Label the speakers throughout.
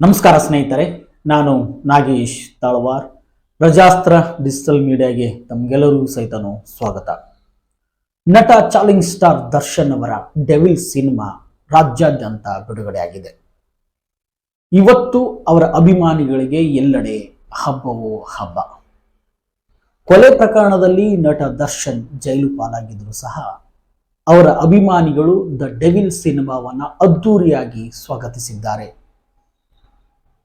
Speaker 1: ನಮಸ್ಕಾರ ಸ್ನೇಹಿತರೆ, ನಾನು ನಾಗೇಶ್ ತಾಳ್ವಾರ್. ಪ್ರಜಾಸ್ತ್ರ ಡಿಜಿಟಲ್ ಮೀಡಿಯಾಗೆ ತಮಗೆಲ್ಲರಿಗೂ ಸಹಿತನು ಸ್ವಾಗತ. ನಟ ಚಾಲೆಂಜ್ ಸ್ಟಾರ್ ದರ್ಶನ್ ಅವರ ಡೆವಿಲ್ ಸಿನಿಮಾ ರಾಜ್ಯಾದ್ಯಂತ ಬಿಡುಗಡೆಯಾಗಿದೆ. ಇವತ್ತು ಅವರ ಅಭಿಮಾನಿಗಳಿಗೆ ಎಲ್ಲೆಡೆ ಹಬ್ಬವೋ ಹಬ್ಬ. ಕೊಲೆ ಪ್ರಕರಣದಲ್ಲಿ ನಟ ದರ್ಶನ್ ಜೈಲು ಪಾಲಾಗಿದ್ರು ಸಹ ಅವರ ಅಭಿಮಾನಿಗಳು ದ ಡೆವಿಲ್ ಸಿನಿಮಾವನ್ನ ಅದ್ದೂರಿಯಾಗಿ ಸ್ವಾಗತಿಸಿದ್ದಾರೆ.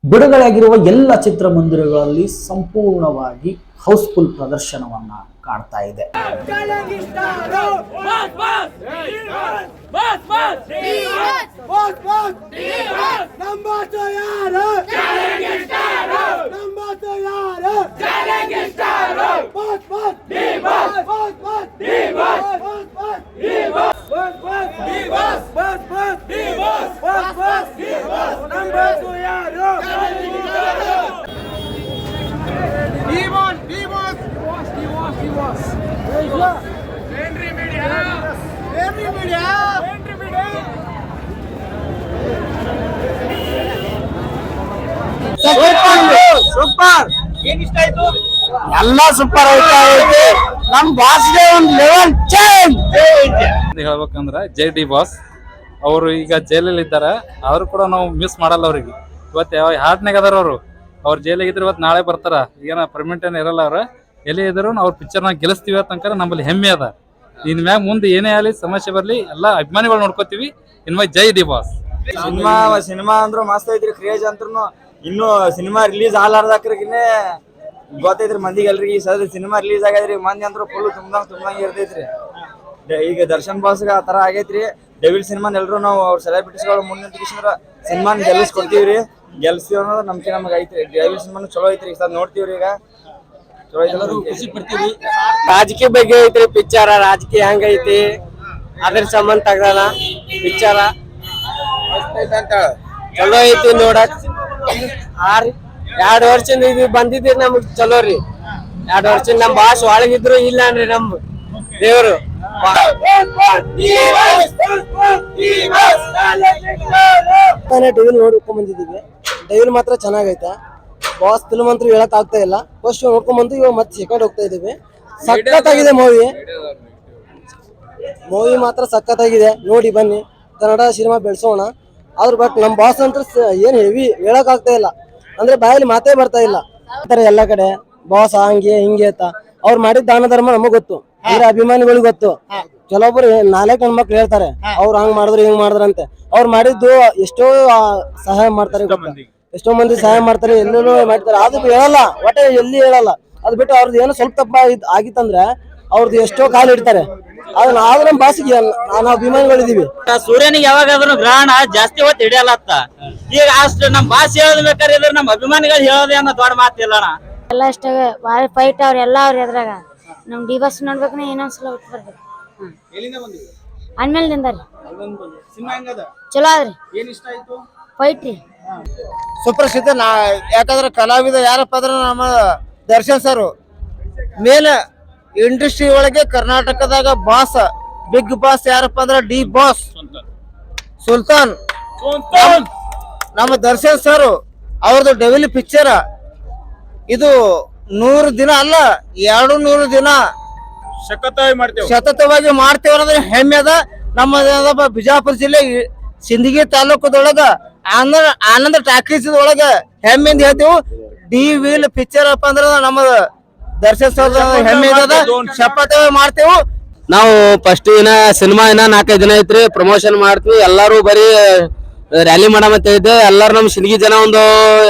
Speaker 1: ಬಿಡುಗಡೆಯಾಗಿರುವ ಎಲ್ಲ ಚಿತ್ರಮಂದಿರಗಳಲ್ಲಿ ಸಂಪೂರ್ಣವಾಗಿ ಹೌಸ್ಫುಲ್ ಪ್ರದರ್ಶನವನ್ನ ಕಾಣ್ತಾ ಇದೆ.
Speaker 2: ಸೂಪರ್ ಎಲ್ಲ ಸೂಪರ್ ಐತೆ. ನಮ್ ಬಾಸ್ಗೆ ಒಂದ್ ಲೆವೆಲ್ ಚೇಂಜ್
Speaker 3: ಹೇಳ್ಬೇಕಂದ್ರ ಜೆ.ಡಿ. ಬಾಸ್ ಅವರು ಈಗ ಜೈಲಲ್ಲಿ ಇದ್ದಾರೆ. ಅವರು ಕೂಡ ನಾವು ಮಿಸ್ ಮಾಡಲ್ಲ. ಅವ್ರಿಗೆ ಇವತ್ತು ಯಾವ ಹಾಟ್ನಾಗ ಅದಾರ ಅವ್ರು ಜೈಲಿಗಿದ್ರೆ ಇವತ್ತು ನಾಳೆ ಬರ್ತಾರ. ಈಗೇನ ಪರ್ಮನೆಂಟ್ ಏನ್ ಇರಲ್ಲ. ಅವ್ರ ಎಲ್ಲಿ ಇದ್ರು ಅವ್ರ ಪಿಕ್ಚರ್ ನಾಗ ಗೆಲ್ಲಿಸ್ತೀವಿ ಅಂತಂಕ ನಮ್ಮಲ್ಲಿ ಹೆಮ್ಮೆ ಅದ. ಇನ್ ಮ್ಯಾಗ ಮುಂದೆ ಏನೇ ಆಗಲಿ ಸಮಸ್ಯೆ ಬರ್ಲಿ ಎಲ್ಲಾ ಅಭಿಮಾನಿಗಳು ನೋಡ್ಕೋತೀವಿ. ಇನ್ಮೇಲೆ ಜೈ.ಡಿ. ಬಾಸ್.
Speaker 2: ಸಿನಿಮಾ ಅಂದ್ರು ಮಸ್ತ್ ಐತ್ರಿ. ಕ್ರೇಜ್ ಅಂತ್ರು ಇನ್ನು ಸಿನಿಮಾ ರಿಲೀಸ್ ಆಗ್ಲಾರ್ದಕ್ರಿಗಿನೇ ಗೊತ್ತೈತ್ರಿ ಮಂದಿಗೆ ಎಲ್ರಿಗೆ. ಸದ ಸಿನಿಮಾ ರಿಲೀಸ್ ಆಗ್ಯದ್ರಿ, ಮಂದಿ ಅಂದ್ರು ಫುಲ್ ತುಂಬಂಗ್ ಇರ್ತೈತ್ರಿ. ಈಗ ದರ್ಶನ್ ಬಾಸ್ಗ ಆ ತರ ಆಗೈತ್ರಿ. ಡೆವಿಲ್ ಸಿನಿಮಾ ಎಲ್ರು ನಾವು ಅವ್ರ ಸೆಲೆಬ್ರಿಟೀಸ್ಗಳು ಮುನ್ನಿಂದ್ರ ಸಿನಿಮಾನ ಗೆಲ್ಲಿಸ್ಕೊಡ್ತೀವ್ರಿ. ಗೆಲ್ಸ್ತೀವಿ ಅನ್ನೋದು ನಮ್ಗೆ ನಮಗೆ ಐತ್ರಿ. ಡೆವಿಲ್ ಸಿನಿಮಾನು ಚಲೋ ಐತ್ರಿ. ಈಗ ನೋಡ್ತೀವ್ರಿ. ಈಗ ಚಲೋ ಐತಿ, ಖುಷಿ ಪಡ್ತೀವಿ. ರಾಜಕೀಯ ಬಗ್ಗೆ ಐತ್ರಿ ಪಿಕ್ಚರ. ರಾಜಕೀಯ ಹೆಂಗೈತಿ ಅದ್ರ ಸಂಬಂಧ ತಗದಾನ ಪಿಕ್ಚರ. ಚಲೋ ಐತಿ ನೋಡಕ್. 2 ವರ್ಷದಿಂದ ಇದು ಬಂದಿದ್ದೀರಿ ನಮಗ್ ಚಲೋ ರೀ. 2 ವರ್ಷದಿಂದ ನಮ್ ಭಾಷ ಒಳಗಿದ್ರು ಇಲ್ಲ ಅನ್ರಿ ನಮ್ ದೇವ್ರು.
Speaker 4: ಡೆವಿಲ್ ನೋಡ್ಕೊಂಡ್ ಬಂದಿದ್ದೀವಿ. ಡೆವಿಲ್ ಮಾತ್ರ ಚೆನ್ನಾಗೈತೆ. ಬಾಸ್ ಫಿಲ್ಮ್ ಅಂತೂ ಹೇಳಕ್ ಆಗ್ತಾ ಇಲ್ಲ. ಫಸ್ಟ್ ನೋಡ್ಕೊಂಡ್ ಬಂದು ಇವಾಗ ಮತ್ತೆ ಸೆಕೆಂಡ್ ಹೋಗ್ತಾ ಇದೀವಿ. ಸಖತ್ತಾಗಿದೆ ಮೂವಿ ಮಾತ್ರ ಸಖತ್ತಾಗಿದೆ. ನೋಡಿ ಬನ್ನಿ, ಕನ್ನಡ ಸಿನಿಮಾ ಬೆಳೆಸೋಣ. ಆದ್ರ ಬಟ್ ನಮ್ ಬಾಸ್ ಅಂತ ಏನ್ ಹೆವಿ ಹೇಳಕ್ ಆಗ್ತಾ ಇಲ್ಲ. ಅಂದ್ರೆ ಬಾಯಲ್ಲಿ ಮಾತೇ ಬರ್ತಾ ಇಲ್ಲ. ಎಲ್ಲ ಕಡೆ ಬಾಸ್ ಹಂಗೆ ಹಿಂಗೆ ಅಂತ ಅವ್ರು ಮಾಡಿದ ದಾನ ಧರ್ಮ ನಮಗ್ ಗೊತ್ತು, ಅಂದ್ರೆ ಅಭಿಮಾನಿಗಳಿಗೆ ಗೊತ್ತು. ಕೆಲವೊಬ್ರು 4 ಹೆಣ್ಮಕ್ಳು ಹೇಳ್ತಾರೆ ಅವ್ರು ಹಂಗ್ ಮಾಡಿದ್ರು ಹಿಂಗ್ ಮಾಡಿದ್ರಂತೆ. ಅವ್ರು ಮಾಡಿದ್ದು ಎಷ್ಟೋ ಸಹಾಯ ಮಾಡ್ತಾರೆ, ಎಷ್ಟೋ ಮಂದಿ ಸಹಾಯ ಮಾಡ್ತಾರೆ, ಎಲ್ಲೆಲ್ಲೋ ಮಾಡ್ತಾರೆ. ಅದು ಹೇಳಲ್ಲ, ಒಟ್ಟೆ ಎಲ್ಲಿ ಹೇಳಲ್ಲ. ಅದ್ ಬಿಟ್ಟು ಅವ್ರದ್ದು ಏನೋ ಸ್ವಲ್ಪ ತಪ್ಪ ಆಗಿತ್ತಂದ್ರೆ ಅವ್ರದ್ದು ಎಷ್ಟೋ ಕಾಲು ಇಡ್ತಾರೆ. ಅದನ್ನ ಆದ್ರೆ ನಮ್ ಬಾಸಿಗೆ ನಾವು ಅಭಿಮಾನಿಗಳಿದೀವಿ.
Speaker 5: ಸೂರ್ಯನಿಗೆ ಯಾವಾಗಾದ್ರೂ ಗ್ರಹಣ ಜಾಸ್ತಿ ಹೊತ್ತು ಹಿಡಿಯಲ್ಲತ್ತ. ಈಗ ಅಷ್ಟು ನಮ್ ಭಾಷೆ ಹೇಳ್ಬೇಕಾದ್ರೆ ಇದ್ರೆ ನಮ್ ಅಭಿಮಾನಿಗಳು ಹೇಳೋದೇ ಅನ್ನೋ ದೊಡ್ಡ ಮಾತಿಲ್ಲಣ್ಣ.
Speaker 6: ಎಲ್ಲ ಅಷ್ಟೇ ಬಾರಿ ಫೈಟ್ ಅವ್ರ ಎಲ್ಲ ಅವ್ರ ಎದ್ರಾಗ. ನಮ್ ಡಿ ಬಾಸ್ ನೋಡ್ಬೇಕನ್ನ ಇನ್ನೊಂದ್ಸಲ ಬಿಟ್ಟು ಬರ್ಬೇಕು. ಅನ್ಮೇಲಿಂದ ರೀ ಚಲೋ ಅದ್ರಿ. ಫೈಟ್ ರೀ
Speaker 4: ಸುಪ್ರಸಿದ್ಧ. ಯಾಕಂದ್ರೆ ಕಲಾವಿದ ಯಾರಪ್ಪ ಅಂದ್ರೆ ನಮ್ಮ ದರ್ಶನ್ ಸರ್. ಮೇನ್ ಇಂಡಸ್ಟ್ರಿ ಒಳಗೆ ಕರ್ನಾಟಕದಾಗ ಬಾಸ್, ಬಿಗ್ ಬಾಸ್ ಯಾರಪ್ಪ ಅಂದ್ರೆ ಡಿ ಬಾಸ್ ಸುಲ್ತಾನ್. ನಮ್ಮ ದರ್ಶನ್ ಸರ್ ಅವ್ರದ್ದು ಡೆವಿಲ್ ಪಿಕ್ಚರ್ ಇದು 100 ದಿನ ಅಲ್ಲ 200 ದಿನ ಸತತವಾಗಿ ಮಾಡ್ತೇವೆ ಅನ್ನೋದ್ರೆ ಹೆಮ್ಮೆ ಅದ. ನಮ್ಮ ಬಿಜಾಪುರ ಜಿಲ್ಲೆ ಸಿಂದಗಿ ತಾಲೂಕದೊಳಗ ಆನಂದ ಟಾಕೀಸ್ ಒಳಗ ಹೆಮ್ಮೆಯಿಂದ ಹೇಳ್ತೇವೆ. ಡಿ ವಿಲ್ ಪಿಕ್ಚರ್ ಅಪ್ಪ ಅಂದ್ರ ನಮ್ಮ ದರ್ಶನ್ ಸರ್ ಹೆಮ್ಮೆ ಇದ. ಶಪಥ ಮಾಡ್ತೇವೆ
Speaker 5: ನಾವು. ಫಸ್ಟ್ ಸಿನಿಮಾ 4-5 ದಿನ ಐತ್ರಿ. ಪ್ರಮೋಷನ್ ಮಾಡ್ತೀವಿ. ಎಲ್ಲಾರು ಬರೀ ರ್ಯಾಲಿ ಮಾಡಮಂತ ಇದ್ದೆ. ಎಲ್ಲಾರು ನಮ್ ಸಿಂದಗಿ ಜನ ಒಂದು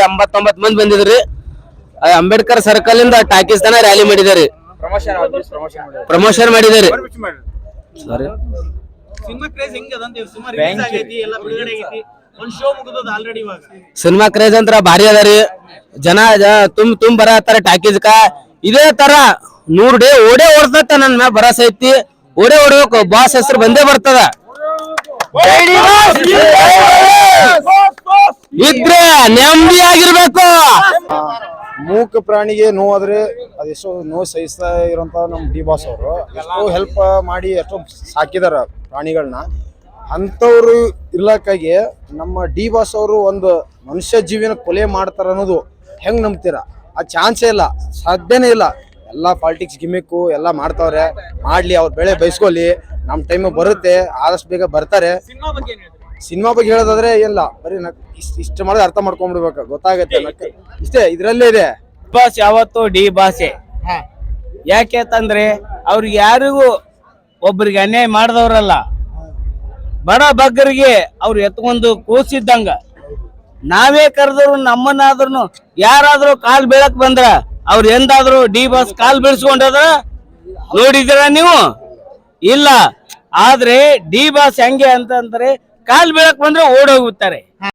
Speaker 5: 89 ಮಂದಿ ಬಂದಿದ್ರಿ. ಅಂಬೇಡ್ಕರ್ ಸರ್ಕಲ್ ಇಂದ ಟಾಕೀಸ್ ತನ ರ್ಯಾಲಿ ಮಾಡಿದಾರೆ, ಪ್ರಮೋಷನ್ ಮಾಡಿದಾರೆ. ಸಿನಿಮಾ ಕ್ರೇಜ್ ಅಂತ ಭಾರಿ ಅದಾರಿ. ಜನ ತುಂಬ ಬರತ್ತಾರ ಟಾಕೀಸ್ಕ. ಇದೇ ತರ 100 ಡೇ ಓಡೇ ಓಡ್ತತ್ತ. ನನ್ ಮ್ಯಾಗ ಭರವಸೆ ಐತಿ. ಓಡೇ ಓಡ್ಬೇಕು. ಬಾಸ್ ಹೆಸರು ಬಂದೇ ಬರ್ತದ. ಇದ್ರೆ ನೆಮ್ಮದಿ ಆಗಿರ್ಬೇಕು.
Speaker 7: ಮೂಕ ಪ್ರಾಣಿಗೆ ನೋವಾದ್ರೆ ಅದೆಷ್ಟೋ ನೋವು ಸಹಿಸ್ತಾ ಇರೋಂಥ ನಮ್ಮ ಡಿ ಬಾಸ್ ಅವರು ಎಷ್ಟೋ ಹೆಲ್ಪ್ ಮಾಡಿ ಎಷ್ಟೋ ಸಾಕಿದಾರ ಪ್ರಾಣಿಗಳನ್ನ. ಅಂಥವ್ರು ಇರ್ಲಕ್ಕಾಗಿ ನಮ್ಮ ಡಿ ಬಾಸ್ ಅವರು ಒಂದು ಮನುಷ್ಯ ಜೀವಿನ ಕೊಲೆ ಮಾಡ್ತಾರ ಅನ್ನೋದು ಹೆಂಗ್ ನಂಬ್ತೀರಾ? ಆ ಚಾನ್ಸೇ ಇಲ್ಲ, ಸಾಧ್ಯನೇ ಇಲ್ಲ. ಎಲ್ಲ ಪಾಲಿಟಿಕ್ಸ್ ಗಿಮಿಕ್ಕು ಎಲ್ಲ ಮಾಡ್ತಾವ್ರೆ, ಮಾಡ್ಲಿ, ಅವ್ರ ಬೆಳೆ ಬಯಸ್ಕೊಲಿ, ನಮ್ಮ ಟೈಮ್ ಬರುತ್ತೆ, ಆದಷ್ಟು ಬೇಗ ಬರ್ತಾರೆ. ಸಿನಿಮಾ ಬಗ್ಗೆ ಹೇಳೋದಾದ್ರೆ ಇಲ್ಲ, ಬರೀ ಇಷ್ಟು ಮಾಡಿದ್ರೆ ಅರ್ಥ ಮಾಡ್ಕೊಂಡ್ಬಿಡ್ಬೇಕು, ಗೊತ್ತಾಗತ್ತೆ. ಇಷ್ಟೇ, ಇದ್ರಲ್ಲೇ ಇದೆ.
Speaker 8: ಬಾಸ್ ಯಾವತ್ತು ಡಿ ಬಾಸೆ. ಯಾಕೆ ಅಂತಂದ್ರೆ ಅವ್ರಿಗೆ ಯಾರಿಗೂ ಒಬ್ರಿಗೆ ಅನ್ಯಾಯ ಮಾಡಿದವ್ರಲ್ಲ, ಬಡ ಬಗ್ಗರಿಗೆ ಅವ್ರು ಎತ್ಕೊಂಡು ಕೂಸಿದ್ದಂಗ. ನಾವೇ ಕರೆದ್ರು ನಮ್ಮನ್ನಾದ್ರೂ ಯಾರಾದ್ರೂ ಕಾಲ್ ಬೀಳಕ್ ಬಂದ್ರ ಅವ್ರು ಎಂದಾದ್ರು ಡಿ ಬಾಸ್ ಕಾಲ್ ಬೀಳ್ಸ್ಕೊಂಡ್ರ ನೋಡಿದಿರ ನೀವು? ಇಲ್ಲ. ಆದ್ರೆ ಡಿ ಬಾಸ್ ಹೆಂಗೆ ಅಂತಂದ್ರೆ ಕಾಲ್ ಬೀಳಕ್ ಬಂದ್ರೆ ಓಡೋಗುತ್ತಾರೆ.